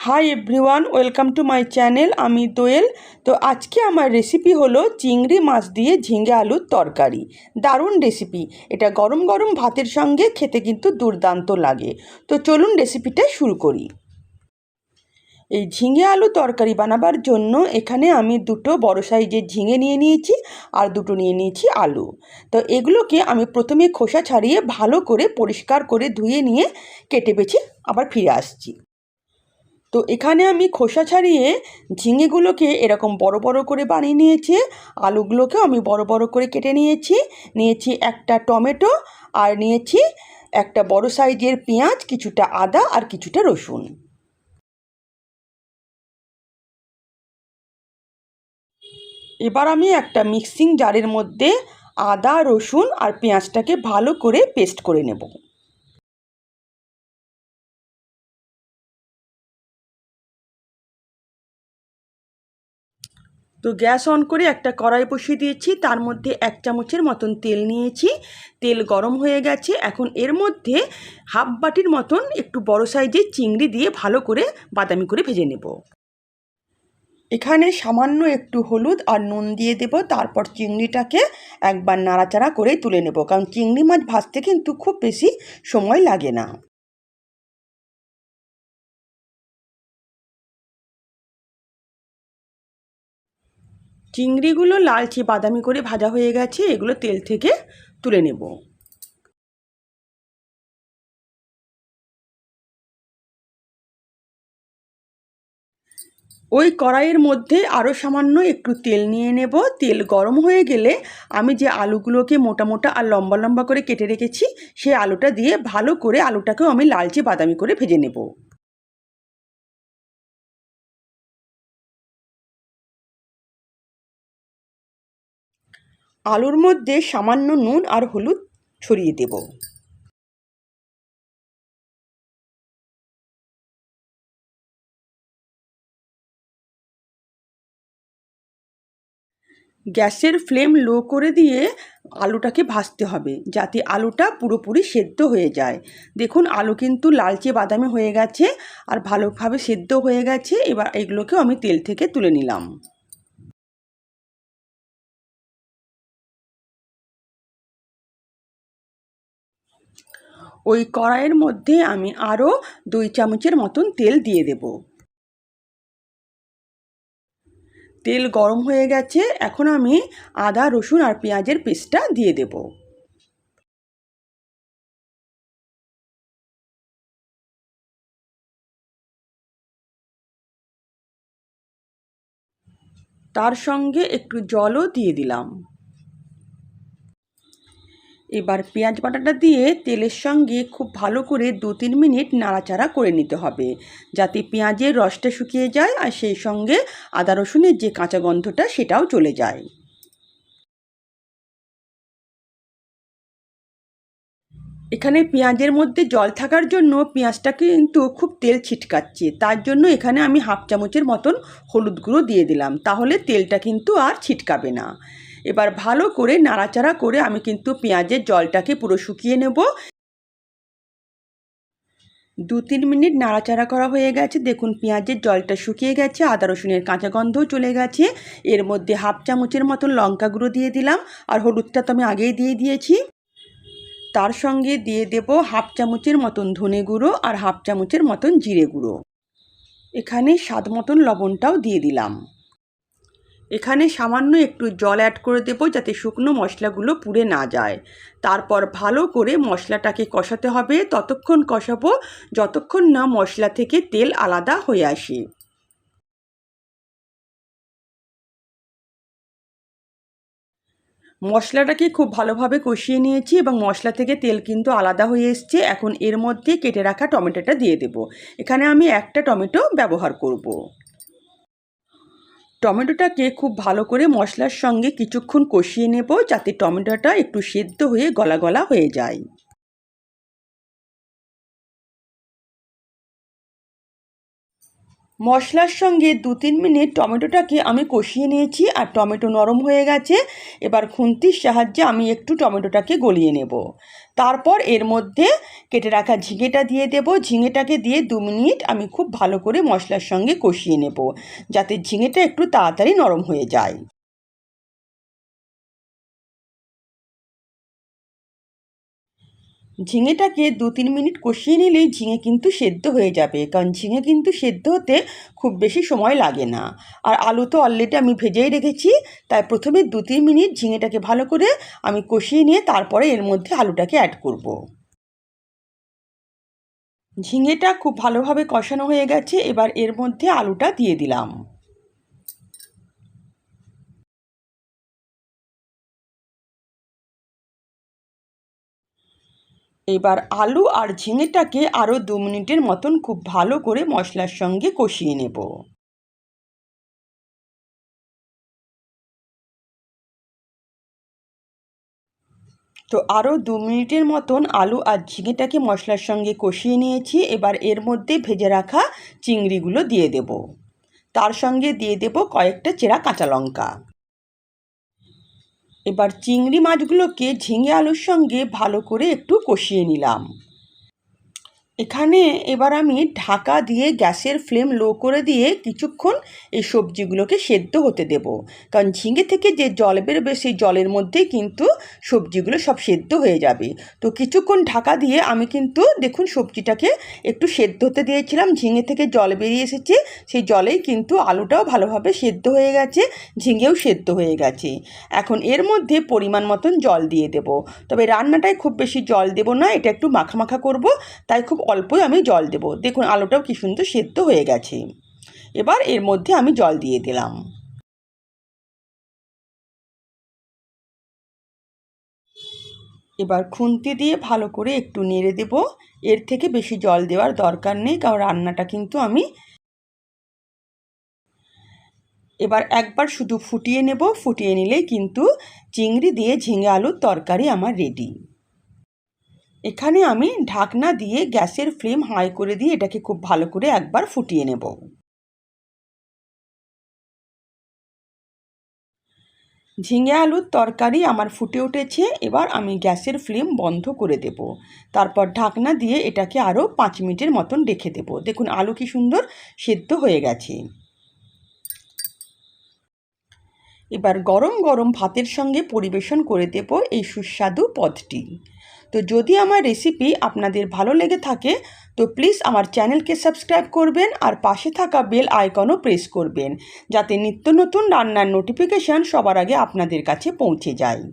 Hi everyone, welcome to my channel. আমি দোয়েল। তো আজকে আমার রেসিপি হলো চিংড়ি মাছ দিয়ে ঝিঙে আলুর তরকারি। দারুণ রেসিপি। এটা গরম গরম ভাতের সঙ্গে খেতে কিন্তু দুর্দান্ত লাগে। তো চলুন রেসিপিটা শুরু করি। এই ঝিঙে আলু তরকারি বানাবার জন্য এখানে আমি দুটো বড় সাইজের ঝিঙে নিয়ে নিয়েছি আর দুটো নিয়ে নিয়েছি আলু। তো এগুলোকে আমি প্রথমে খোসা ছাড়িয়ে ভালো করে পরিষ্কার করে ধুয়ে নিয়ে কেটে বেছে আবার ফিরে আসছি। তো এখানে আমি খোসা ছাড়িয়ে ঝিঙেগুলোকে এরকম বড় বড় করে বানিয়ে নিয়েছি। আলুগুলোকেও আমি বড় বড় করে কেটে নিয়েছি একটা টমেটো, আর নিয়েছি একটা বড় সাইজের পেঁয়াজ, কিছুটা আদা আর কিছুটা রসুন। এবার আমি একটা মিক্সিং জারের মধ্যে আদা, রসুন আর পেঁয়াজটাকে ভালো করে পেস্ট করে নেব। তো গ্যাস অন করে একটা কড়াই বসিয়ে দিয়েছি, তার মধ্যে 1 চামচের মতন তেল নিয়েছি। তেল গরম হয়ে গেছে। এখন এর মধ্যে হাফ বাটির মতন একটু বড় সাইজের চিংড়ি দিয়ে ভালো করে বাদামি করে ভেজে নেব। এখানে সামান্য একটু হলুদ আর নুন দিয়ে দেব। তারপর চিংড়িটাকে একবার নাড়াচাড়া করে তুলে নেব, কারণ চিংড়ি মাছ ভাজতে কিন্তু খুব বেশি সময় লাগে না। চিংড়িগুলো লালচে বাদামি করে ভাজা হয়ে গেছে, এগুলো তেল থেকে তুলে নেব। ওই কড়াইয়ের মধ্যে আরও সামান্য একটু তেল নিয়ে নেব। তেল গরম হয়ে গেলে আমি যে আলুগুলোকে মোটা মোটা আর লম্বা লম্বা করে কেটে রেখেছি সেই আলুটা দিয়ে ভালো করে আলুটাকেও আমি লালচে বাদামি করে ভেজে নেব। আলুর মধ্যে সামান্য নুন আর হলুদ ছড়িয়ে দেব। গ্যাসের ফ্লেম লো করে দিয়ে আলুটাকে ভাজতে হবে, যাতে আলুটা পুরোপুরি সেদ্ধ হয়ে যায়। দেখুন, আলু কিন্তু লালচে বাদামি হয়ে গেছে আর ভালোভাবে সেদ্ধ হয়ে গেছে। এবার এগুলোকেও আমি তেল থেকে তুলে নিলাম। ওই কড়াইয়ের মধ্যে আমি আরও 2 চামচের মতন তেল দিয়ে দেব। তেল গরম হয়ে গেছে। এখন আমি আদা, রসুন আর পেঁয়াজের পেস্টটা দিয়ে দেব। তার সঙ্গে একটু জলও দিয়ে দিলাম। এবার পেঁয়াজ বাটাটা দিয়ে তেলের সঙ্গে খুব ভালো করে 2-3 মিনিট নাড়াচাড়া করে নিতে হবে, যাতে পেঁয়াজের রসটা শুকিয়ে যায় আর সেই সঙ্গে আদা রসুনের যে কাঁচা গন্ধটা সেটাও চলে যায়। এখানে পেঁয়াজের মধ্যে জল থাকার জন্য পেঁয়াজটাকে কিন্তু খুব তেল ছিটকাচ্ছে, তার জন্য এখানে আমি হাফ চামচের মতন হলুদ গুঁড়ো দিয়ে দিলাম, তাহলে তেলটা কিন্তু আর ছিটকাবে না। এবার ভালো করে নাড়াচাড়া করে আমি কিন্তু পেঁয়াজের জলটাকে পুরো শুকিয়ে নেব। 2-3 মিনিট নাড়াচাড়া করা হয়ে গেছে। দেখুন, পেঁয়াজের জলটা শুকিয়ে গেছে, আদা রসুনের কাঁচা গন্ধও চলে গেছে। এর মধ্যে হাফ চামচের মতন লঙ্কা গুঁড়ো দিয়ে দিলাম, আর হলুদটা তো আমি আগেই দিয়ে দিয়েছি। তার সঙ্গে দিয়ে দেব হাফ চামচের মতন ধনে গুঁড়ো আর হাফ চামচের মতন জিরে গুঁড়ো। এখানে স্বাদ মতন লবণটাও দিয়ে দিলাম। এখানে সামান্য একটু জল অ্যাড করে দেব, যাতে শুকনো মশলাগুলো পুড়ে না যায়। তারপর ভালো করে মশলাটাকে কষাতে হবে। ততক্ষণ কষাবো যতক্ষণ না মশলা থেকে তেল আলাদা হয়ে আসে। মশলাটাকে খুব ভালোভাবে কষিয়ে নিয়েছি এবং মশলা থেকে তেল কিন্তু আলাদা হয়ে এসছে। এখন এর মধ্যে কেটে রাখা টমেটোটা দিয়ে দেব। এখানে আমি একটা টমেটো ব্যবহার করব। টমেটোটাকে খুব ভালো করে মশলার সঙ্গে কিছুক্ষণ কষিয়ে নেব, যাতে টমেটোটা একটু সেদ্ধ হয়ে গলা গলা হয়ে যায়। মশলার সঙ্গে 2-3 মিনিট টমেটোটাকে আমি কষিয়ে নিয়েছি আর টমেটো নরম হয়ে গেছে। এবার খুন্তির সাহায্যে আমি একটু টমেটোটাকে গলিয়ে নেব। তারপর এর মধ্যে কেটে রাখা ঝিঙেটা দিয়ে দেব। ঝিঙেটাকে দিয়ে 2 মিনিট আমি খুব ভালো করে মশলার সঙ্গে কষিয়ে নেব, যাতে ঝিঙেটা একটু তাড়াতাড়ি নরম হয়ে যায়। ঝিঙেটাকে 2-3 মিনিট কষিয়ে নিলেই ঝিঙে কিন্তু সেদ্ধ হয়ে যাবে, কারণ ঝিঙে কিন্তু সেদ্ধ হতে খুব বেশি সময় লাগে না। আর আলু তো অলরেডি আমি ভেজেই রেখেছি, তাই প্রথমে 2-3 মিনিট ঝিঙেটাকে ভালো করে আমি কষিয়ে নিয়ে তারপরে এর মধ্যে আলুটাকে অ্যাড করব। ঝিঙেটা খুব ভালোভাবে কষানো হয়ে গেছে, এবার এর মধ্যে আলুটা দিয়ে দিলাম। এবার আলু আর ঝিঙেটাকে আরও 2 মিনিটের মতন খুব ভালো করে মশলার সঙ্গে কষিয়ে নেব। তো আরও 2 মিনিটের মতন আলু আর ঝিঙেটাকে মশলার সঙ্গে কষিয়ে নিয়েছি। এবার এর মধ্যে ভেজে রাখা চিংড়িগুলো দিয়ে দেব। তার সঙ্গে দিয়ে দেব কয়েকটা চেরা কাঁচা লঙ্কা। এবার চিংড়ি মাছগুলোকে ঝিঙে আলুর সঙ্গে ভালো করে একটু কষিয়ে নিলাম। এখানে এবার আমি ঢাকা দিয়ে গ্যাসের ফ্লেম লো করে দিয়ে কিছুক্ষণ এই সবজিগুলোকে সেদ্ধ হতে দেব, কারণ ঝিঙে থেকে যে জল বেরোবে সেই জলের মধ্যেই কিন্তু সবজিগুলো সব সেদ্ধ হয়ে যাবে। তো কিছুক্ষণ ঢাকা দিয়ে আমি কিন্তু দেখুন সবজিটাকে একটু সেদ্ধ হতে দিয়েছিলাম। ঝিঙে থেকে জল বেরিয়ে এসেছে, সেই জলেই কিন্তু আলুটাও ভালোভাবে সেদ্ধ হয়ে গেছে, ঝিঙেও সেদ্ধ হয়ে গেছে। এখন এর মধ্যে পরিমাণ মতন জল দিয়ে দেব। তবে রান্নাটায় খুব বেশি জল দেব না, এটা একটু মাখা মাখা করব, তাই খুব অল্পই আমি জল দেব। দেখুন আলুটাও কি সুন্দর সেদ্ধ হয়ে গেছে। এবার এর মধ্যে আমি জল দিয়ে দিলাম। এবার খুন্তি দিয়ে ভালো করে একটু নেড়ে দেব। এর থেকে বেশি জল দেওয়ার দরকার নেই, কারণ রান্নাটা কিন্তু আমি এবার একবার শুধু ফুটিয়ে নেব। ফুটিয়ে নিলেই কিন্তু চিংড়ি দিয়ে ঝিঙে আলুর তরকারি আমার রেডি। এখানে আমি ঢাকনা দিয়ে গ্যাসের ফ্লেম হাই করে দিয়ে এটাকে খুব ভালো করে একবার ফুটিয়ে নেব। ঝিঙে আলুর তরকারি আমার ফুটে উঠেছে। এবার আমি গ্যাসের ফ্লেম বন্ধ করে দেব। তারপর ঢাকনা দিয়ে এটাকে আরও 5 মিনিটের মতন রেখে দেব। দেখুন আলু কি সুন্দর সেদ্ধ হয়ে গেছে। এবার গরম গরম ভাতের সঙ্গে পরিবেশন করে দেব এই সুস্বাদু পদটি। তো যদি আমার রেসিপি আপনাদের ভালো লেগে থাকে তো প্লিজ আমার চ্যানেলকে সাবস্ক্রাইব করবেন আর পাশে থাকা বেল আইকনও প্রেস করবেন, যাতে নিত্য নতুন রান্নার নোটিফিকেশান সবার আগে আপনাদের কাছে পৌঁছে যায়।